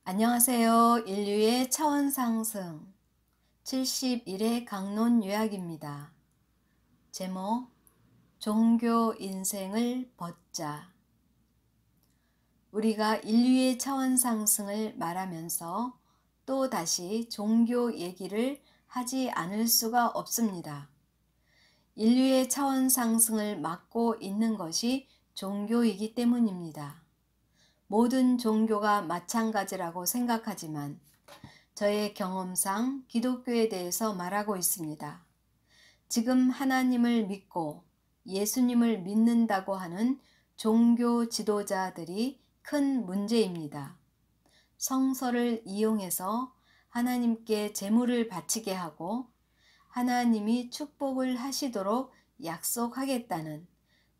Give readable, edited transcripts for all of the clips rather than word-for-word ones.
안녕하세요. 인류의 차원 상승 71회 강론 요약입니다. 제목 종교 인생을 벗자. 우리가 인류의 차원 상승을 말하면서 또 다시 종교 얘기를 하지 않을 수가 없습니다. 인류의 차원 상승을 막고 있는 것이 종교이기 때문입니다. 모든 종교가 마찬가지라고 생각하지만 저의 경험상 기독교에 대해서 말하고 있습니다. 지금 하나님을 믿고 예수님을 믿는다고 하는 종교 지도자들이 큰 문제입니다. 성서를 이용해서 하나님께 제물을 바치게 하고 하나님이 축복을 하시도록 약속하겠다는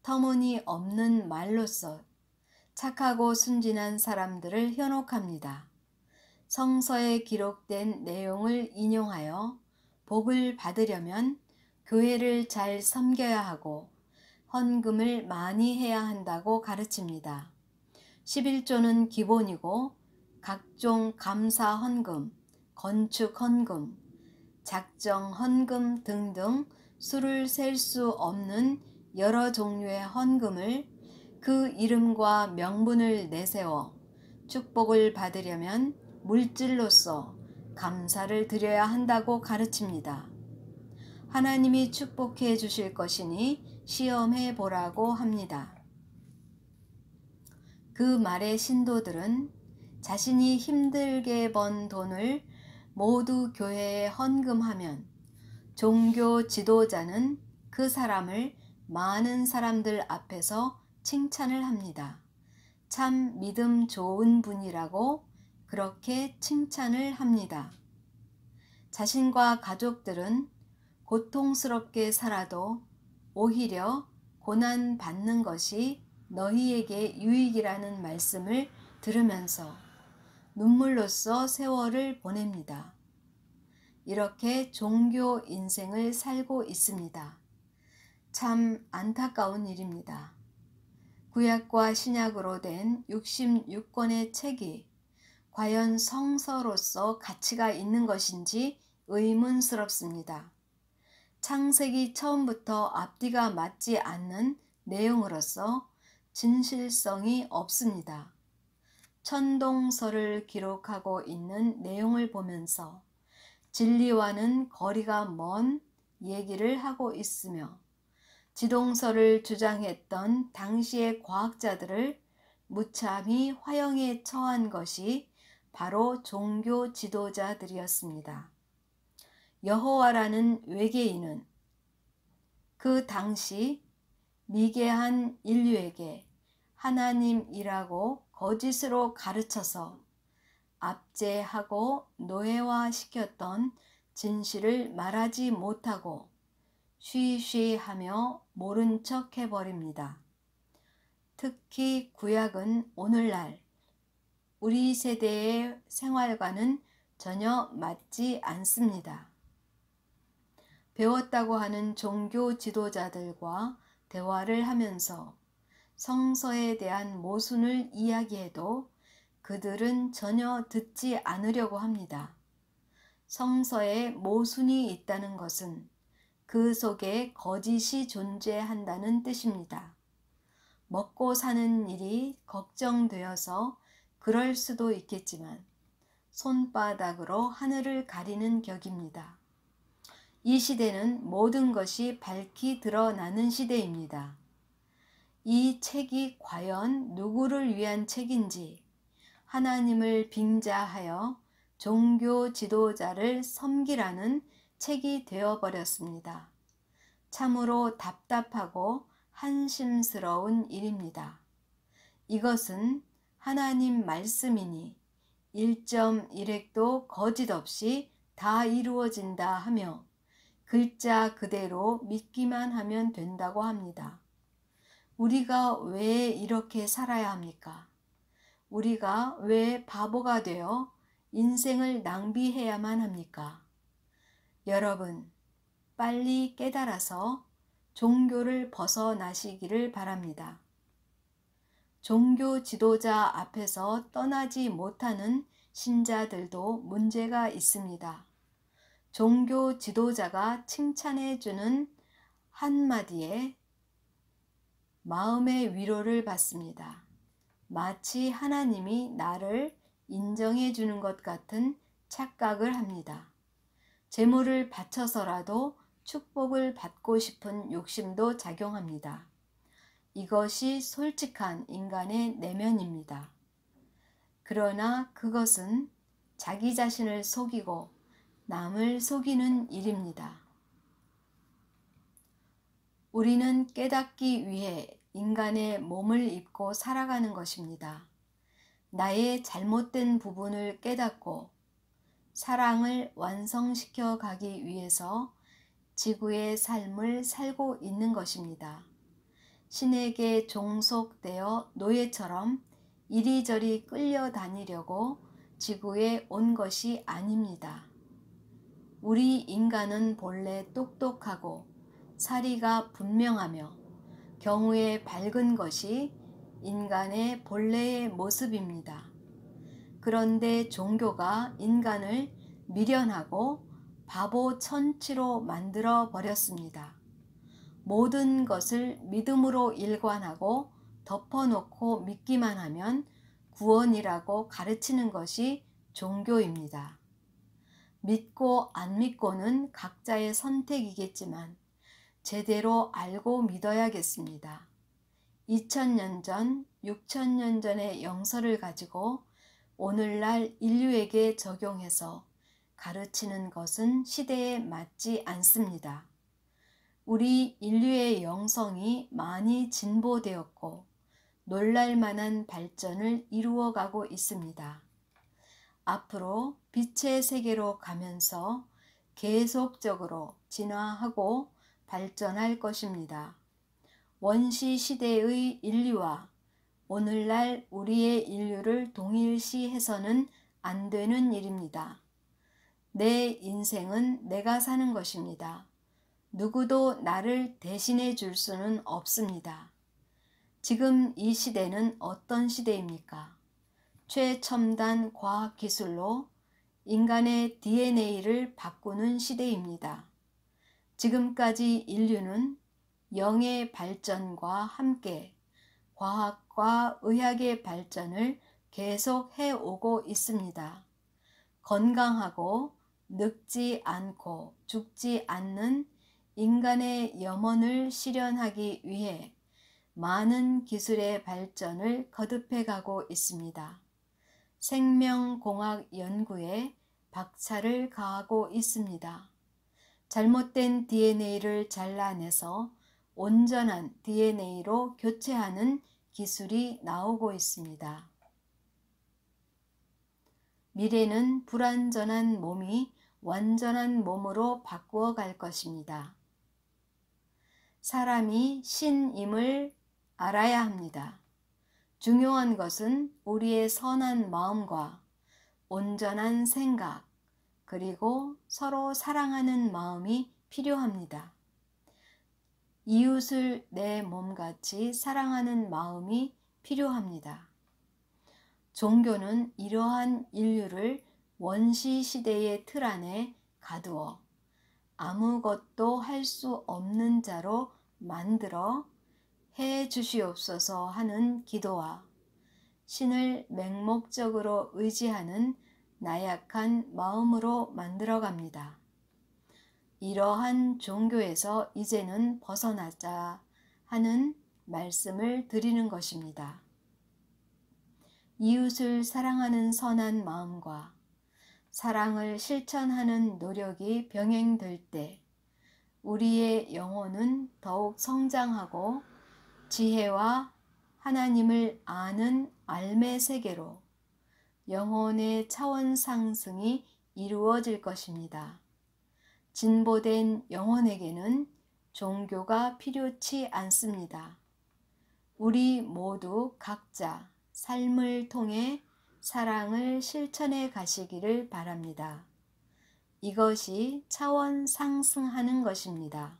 터무니없는 말로써 착하고 순진한 사람들을 현혹합니다. 성서에 기록된 내용을 인용하여 복을 받으려면 교회를 잘 섬겨야 하고 헌금을 많이 해야 한다고 가르칩니다. 11조는 기본이고 각종 감사 헌금, 건축 헌금, 작정 헌금 등등 수를 셀 수 없는 여러 종류의 헌금을 그 이름과 명분을 내세워 축복을 받으려면 물질로서 감사를 드려야 한다고 가르칩니다. 하나님이 축복해 주실 것이니 시험해 보라고 합니다. 그 말의 신도들은 자신이 힘들게 번 돈을 모두 교회에 헌금하면 종교 지도자는 그 사람을 많은 사람들 앞에서 칭찬을 합니다. 참 믿음 좋은 분이라고 그렇게 칭찬을 합니다. 자신과 가족들은 고통스럽게 살아도 오히려 고난 받는 것이 너희에게 유익이라는 말씀을 들으면서 눈물로써 세월을 보냅니다. 이렇게 종교 인생을 살고 있습니다. 참 안타까운 일입니다. 구약과 신약으로 된 66권의 책이 과연 성서로서 가치가 있는 것인지 의문스럽습니다. 창세기 처음부터 앞뒤가 맞지 않는 내용으로서 진실성이 없습니다. 천동서를 기록하고 있는 내용을 보면서 진리와는 거리가 먼 얘기를 하고 있으며 지동설을 주장했던 당시의 과학자들을 무참히 화형에 처한 것이 바로 종교 지도자들이었습니다. 여호와라는 외계인은 그 당시 미개한 인류에게 하나님이라고 거짓으로 가르쳐서 압제하고 노예화시켰던 진실을 말하지 못하고 쉬쉬하며 모른 척 해버립니다. 특히 구약은 오늘날 우리 세대의 생활과는 전혀 맞지 않습니다. 배웠다고 하는 종교 지도자들과 대화를 하면서 성서에 대한 모순을 이야기해도 그들은 전혀 듣지 않으려고 합니다. 성서에 모순이 있다는 것은 그 속에 거짓이 존재한다는 뜻입니다. 먹고 사는 일이 걱정되어서 그럴 수도 있겠지만 손바닥으로 하늘을 가리는 격입니다. 이 시대는 모든 것이 밝히 드러나는 시대입니다. 이 책이 과연 누구를 위한 책인지 하나님을 빙자하여 종교 지도자를 섬기라는 책이 되어버렸습니다. 참으로 답답하고 한심스러운 일입니다. 이것은 하나님 말씀이니 1.1획도 거짓 없이 다 이루어진다 하며 글자 그대로 믿기만 하면 된다고 합니다. 우리가 왜 이렇게 살아야 합니까? 우리가 왜 바보가 되어 인생을 낭비해야만 합니까? 여러분, 빨리 깨달아서 종교를 벗어나시기를 바랍니다. 종교 지도자 앞에서 떠나지 못하는 신자들도 문제가 있습니다. 종교 지도자가 칭찬해주는 한마디에 마음의 위로를 받습니다. 마치 하나님이 나를 인정해 주는 것 같은 착각을 합니다. 재물을 바쳐서라도 축복을 받고 싶은 욕심도 작용합니다. 이것이 솔직한 인간의 내면입니다. 그러나 그것은 자기 자신을 속이고 남을 속이는 일입니다. 우리는 깨닫기 위해 인간의 몸을 입고 살아가는 것입니다. 나의 잘못된 부분을 깨닫고 사랑을 완성시켜 가기 위해서 지구의 삶을 살고 있는 것입니다. 신에게 종속되어 노예처럼 이리저리 끌려다니려고 지구에 온 것이 아닙니다. 우리 인간은 본래 똑똑하고 사리가 분명하며 경우에 밝은 것이 인간의 본래의 모습입니다. 그런데 종교가 인간을 미련하고 바보 천치로 만들어 버렸습니다. 모든 것을 믿음으로 일관하고 덮어놓고 믿기만 하면 구원이라고 가르치는 것이 종교입니다. 믿고 안 믿고는 각자의 선택이겠지만 제대로 알고 믿어야겠습니다. 2000년 전, 6000년 전의 영서를 가지고 오늘날 인류에게 적용해서 가르치는 것은 시대에 맞지 않습니다. 우리 인류의 영성이 많이 진보되었고 놀랄만한 발전을 이루어가고 있습니다. 앞으로 빛의 세계로 가면서 계속적으로 진화하고 발전할 것입니다. 원시 시대의 인류와 오늘날 우리의 인류를 동일시해서는 안 되는 일입니다. 내 인생은 내가 사는 것입니다. 누구도 나를 대신해 줄 수는 없습니다. 지금 이 시대는 어떤 시대입니까? 최첨단 과학기술로 인간의 DNA를 바꾸는 시대입니다. 지금까지 인류는 영의 발전과 함께 과학과 의학의 발전을 계속 해오고 있습니다. 건강하고 늙지 않고 죽지 않는 인간의 영혼을 실현하기 위해 많은 기술의 발전을 거듭해 가고 있습니다. 생명공학 연구에 박차를 가하고 있습니다. 잘못된 DNA를 잘라내서 온전한 DNA로 교체하는 기술이 나오고 있습니다. 미래는 불완전한 몸이 완전한 몸으로 바꾸어 갈 것입니다. 사람이 신임을 알아야 합니다. 중요한 것은 우리의 선한 마음과 온전한 생각, 그리고 서로 사랑하는 마음이 필요합니다. 이웃을 내 몸같이 사랑하는 마음이 필요합니다. 종교는 이러한 인류를 원시 시대의 틀 안에 가두어 아무것도 할 수 없는 자로 만들어 해 주시옵소서 하는 기도와 신을 맹목적으로 의지하는 나약한 마음으로 만들어갑니다. 이러한 종교에서 이제는 벗어나자 하는 말씀을 드리는 것입니다. 이웃을 사랑하는 선한 마음과 사랑을 실천하는 노력이 병행될 때 우리의 영혼은 더욱 성장하고 지혜와 하나님을 아는 알매 세계로 영혼의 차원 상승이 이루어질 것입니다. 진보된 영혼에게는 종교가 필요치 않습니다. 우리 모두 각자 삶을 통해 사랑을 실천해 가시기를 바랍니다. 이것이 차원 상승하는 것입니다.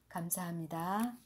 감사합니다.